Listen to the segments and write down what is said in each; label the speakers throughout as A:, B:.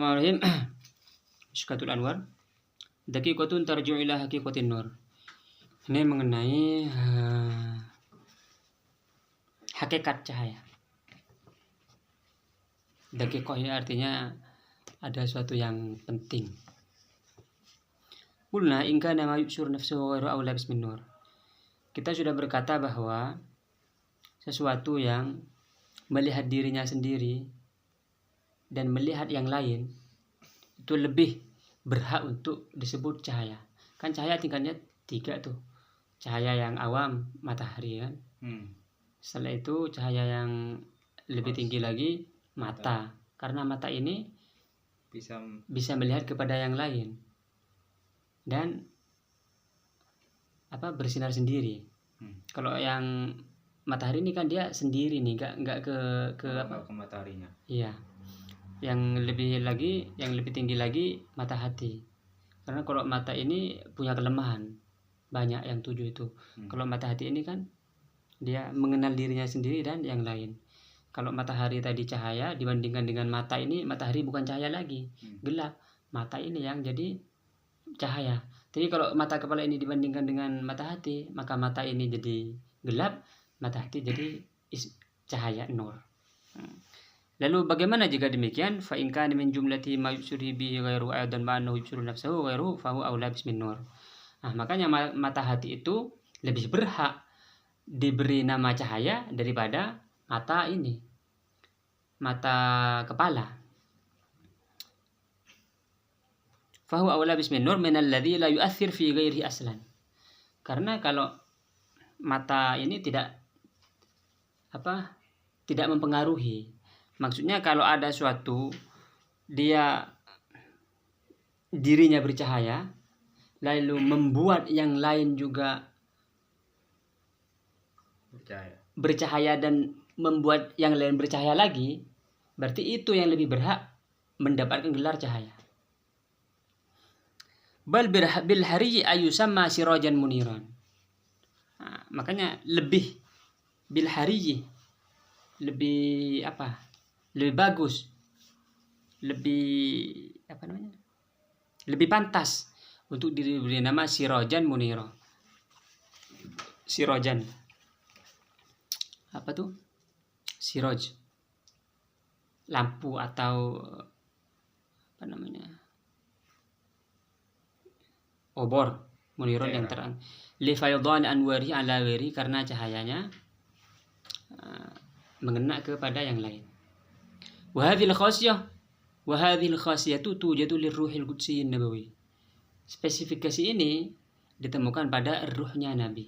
A: Bismillahirrahmanirrahim. Mishkatul Anwar. Daqiqatun tarji'u ila haqiqatin nur. Ini mengenai hakikat cahaya. Daqiqah ini artinya ada sesuatu yang penting. Qulna in kana ma yubsir nafsuhu ghairu aula bismin nur. Kita sudah berkata bahwa sesuatu yang melihat dirinya sendiri dan melihat yang lain itu lebih berhak untuk disebut cahaya. Kan cahaya tingkatnya 3 tuh. Cahaya yang awam, matahari kan. Setelah itu cahaya yang lebih tinggi lagi, mata. Karena mata ini bisa melihat kepada yang lain dan bersinar sendiri. Kalau yang matahari ini kan dia sendiri nih, nggak ke
B: mataharinya.
A: Iya. Yang lebih tinggi lagi mata hati. Karena kalau mata ini punya kelemahan banyak, yang 7 itu. Kalau mata hati ini kan dia mengenal dirinya sendiri dan yang lain. Kalau matahari tadi cahaya dibandingkan dengan mata ini, matahari bukan cahaya lagi, gelap. Mata ini yang jadi cahaya. Jadi kalau mata kepala ini dibandingkan dengan mata hati, maka mata ini jadi gelap, mata hati jadi cahaya nur. Lalu bagaimana jika demikian? Fa in kana min jumlati ma yusri bi ghairu aidan ma annahu yusru nafsuhu ghairu fa huwa aula bismin nur. Nah, makanya mata hati itu lebih berhak diberi nama cahaya daripada mata ini. Mata kepala. Fa huwa aula bismin nur min alladhi la yu'athir fi ghairihi aslan. Karena kalau mata ini tidak mempengaruhi. Maksudnya kalau ada suatu dia dirinya bercahaya lalu membuat yang lain juga bercahaya dan membuat yang lain bercahaya lagi, berarti itu yang lebih berhak mendapatkan gelar cahaya. Bal bil hari ayusamma sirajan muniran. Nah, makanya lebih bil hari lebih bagus, lebih pantas untuk diberi nama sirajan muniro. Sirajan siroj, lampu atau obor, muniron yang terang. Li faydan anwari ala ghairi, karena cahayanya mengena kepada yang lain. Wa hadhil khasiyatu tujadu lirruhil qudsi nabawi. Spesifikasi ini ditemukan pada ruhnya Nabi.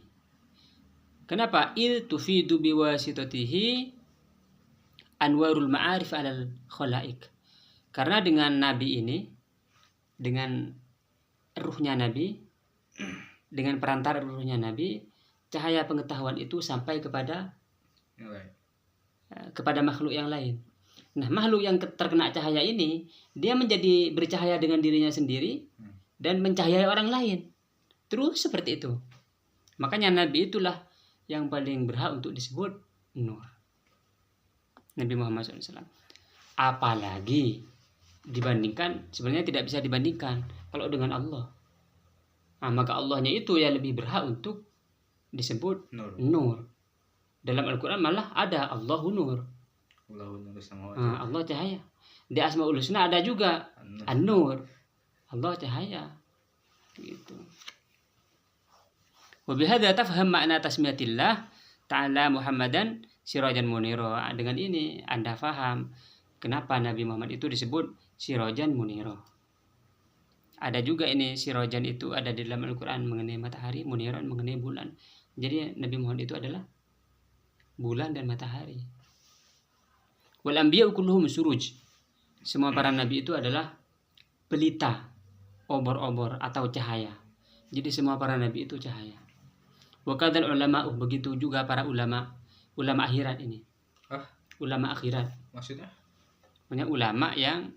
A: Kenapa? Il tufidu biwasitatihi anwarul ma'arif 'alal khalaik. Karena dengan Nabi ini, dengan ruhnya Nabi, dengan perantara ruhnya Nabi, cahaya pengetahuan itu sampai kepada makhluk yang lain. Nah, makhluk yang terkena cahaya ini, dia menjadi bercahaya dengan dirinya sendiri dan mencahayai orang lain. Terus seperti itu. Makanya Nabi itulah yang paling berhak untuk disebut nur. Nabi Muhammad SAW. Apalagi dibandingkan, sebenarnya tidak bisa dibandingkan kalau dengan Allah. Nah, maka Allahnya itu yang lebih berhak untuk disebut nur. Dalam Al-Quran malah ada Allahu nur. Allah cahaya. Di Asmaul Husna ada juga An-Nur. Allah cahaya. Gitu. Wa bihadza tafham makna tasmiyatillah ta'ala Muhammadan sirajan muniro. Dengan ini Anda faham kenapa Nabi Muhammad itu disebut sirajan muniro. Ada juga ini sirajan itu ada di dalam Al-Quran mengenai matahari, muniran mengenai bulan. Jadi Nabi Muhammad itu adalah bulan dan matahari. Wal anbiya'u kulluhum suruj. Semua para nabi itu adalah pelita, obor-obor atau cahaya. Jadi semua para nabi itu cahaya. Wa kadzal ulama, begitu juga para ulama akhirat ini. Ulama akhirat.
B: Maksudnya?
A: Banyak ulama yang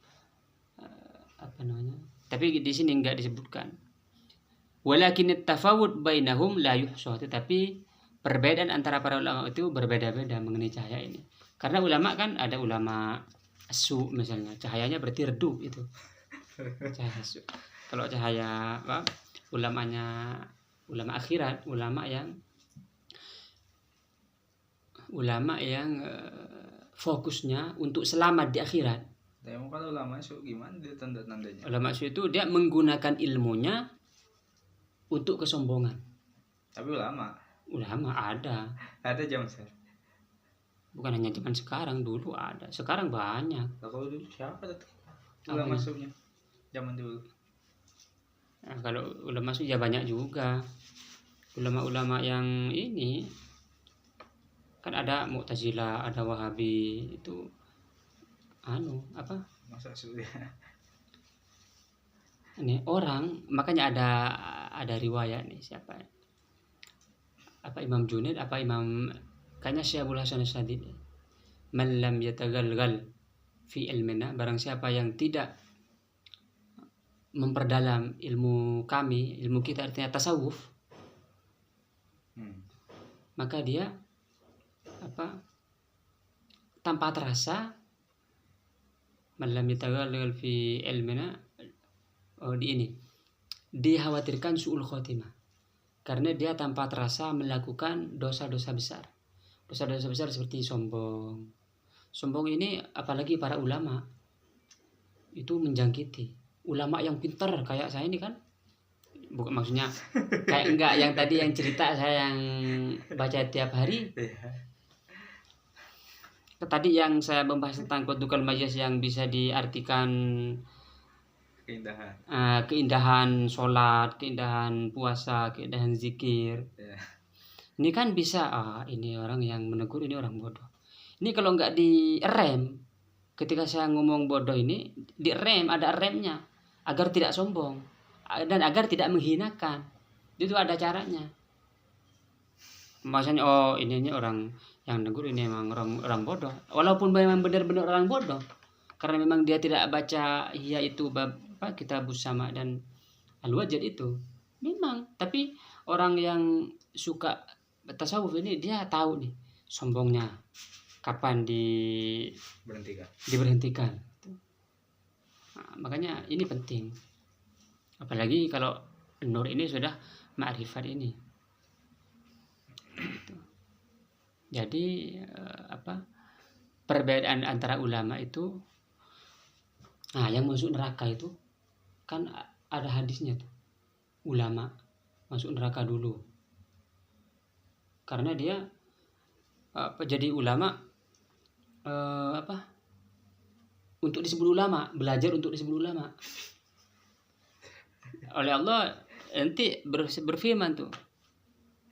A: tapi di sini enggak disebutkan. Walakin at-tafawut bainahum la yuhsa, tetapi perbedaan antara para ulama itu berbeda-beda mengenai cahaya ini. Karena ulama kan ada ulama su misalnya, cahayanya berarti redup itu. Cahaya su. Kalau cahaya apa? Ulama akhirat, ulama yang fokusnya untuk selamat di akhirat.
B: Emang kalau ulama su gimana dia tanda-tandanya?
A: Ulama su itu dia menggunakan ilmunya untuk kesombongan.
B: Tapi ulama
A: ada
B: jam saya.
A: bukan hanya zaman sekarang, dulu ada, sekarang banyak.
B: Kalau dulu siapa tuh ulama sunya zaman dulu?
A: Nah, kalau ulama su ya banyak juga. Ulama-ulama yang ini kan ada Mu'tazilah, ada Wahabi, itu
B: Masa sudah
A: ini orang, makanya ada riwayat nih, siapa apa Imam Junaid, apa Imam kayaknya Syekh Hasan Sadid, man lam yatagalgal fi ilmina, barang siapa yang tidak memperdalam ilmu kita, artinya tasawuf, maka dia tanpa terasa, man lam yatagalgal fi ilmina, dikhawatirkan su'ul khotimah, karena dia tanpa terasa melakukan dosa-dosa besar. Dosa-dosa besar seperti sombong ini, apalagi para ulama itu menjangkiti. Ulama yang pintar kayak saya ini kan, bukan maksudnya kayak enggak yang tadi yang cerita saya yang baca tiap hari. Tadi yang saya membahas tentang qudukal majaz yang bisa diartikan keindahan sholat, keindahan puasa, keindahan zikir. Ini kan bisa, ini orang yang menegur ini orang bodoh. Ini kalau nggak direm, ketika saya ngomong bodoh ini direm, ada remnya agar tidak sombong dan agar tidak menghinakan. Itu ada caranya. Maksudnya ini orang yang negur ini memang orang bodoh, walaupun memang benar-benar orang bodoh, karena memang dia tidak baca yaitu kitab Usama dan Al-Wajid itu memang. Tapi orang yang suka tasawuf ini dia tahu nih sombongnya kapan diberhentikan. Nah, makanya ini penting, apalagi kalau nur ini sudah ma'rifat ini. Jadi perbedaan antara ulama itu, yang masuk neraka itu kan ada hadisnya tuh, ulama masuk neraka dulu karena dia jadi ulama untuk disebut ulama, belajar untuk disebut ulama oleh Allah. Nanti berfirman tuh,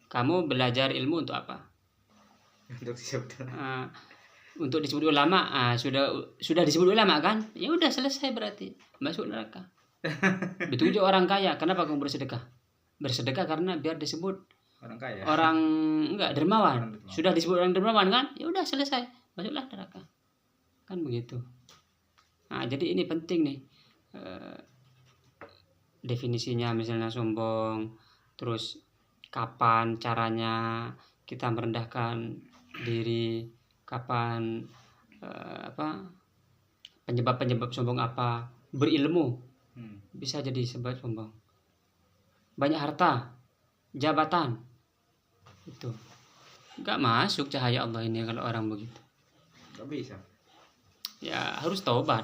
A: kamu belajar ilmu untuk apa? Untuk disebut ulama. Sudah disebut ulama kan, ya udah selesai, berarti masuk neraka. Betul juga orang kaya, kenapa kamu bersedekah karena biar disebut
B: orang kaya,
A: orang enggak dermawan. Sudah disebut orang dermawan kan, ya udah selesai, masuklah neraka kan, begitu. Jadi ini penting nih, definisinya misalnya sombong, terus kapan caranya kita merendahkan diri, kapan penyebab sombong apa. Berilmu bisa jadi sebab sombong. Banyak harta, jabatan, itu nggak masuk cahaya Allah ini kalau orang begitu.
B: Nggak bisa.
A: Ya harus taubat.